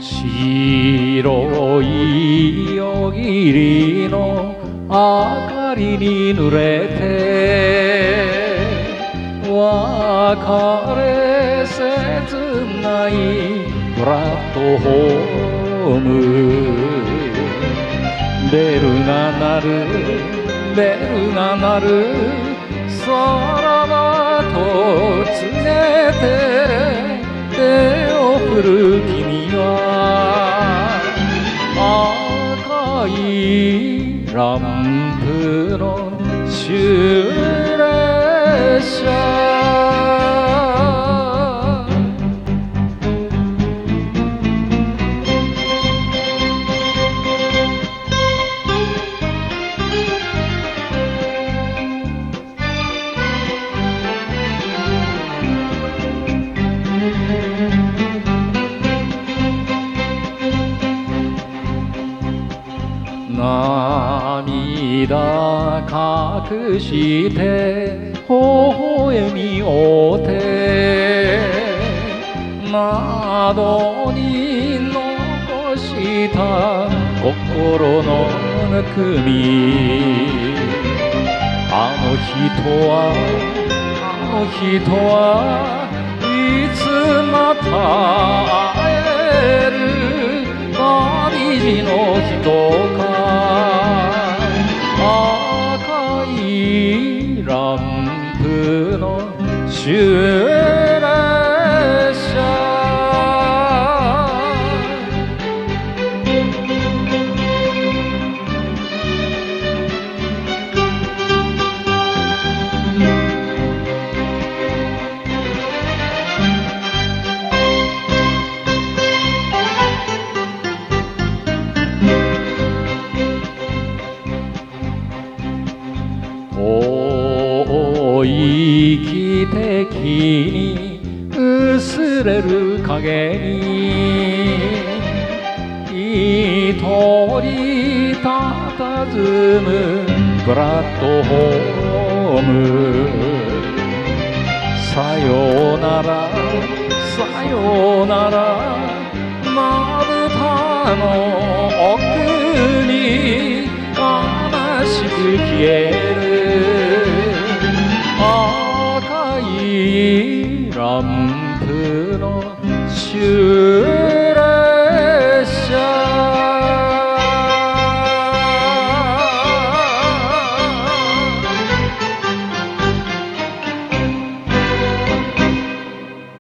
白い夜霧の明かりに濡れて別れ切ないプラットホームベルが鳴るベルが鳴るさらばと告げて手を振る君は赤いランプの終列車涙隠して微笑みおって窓に残した心のぬくみあの人はいつまた会える旅路の人か赤いランプの終列車遠い汽笛に薄れる影に一人佇むプラットホームさよならさよならまぶたの奥に悲しく消える赤いランプの終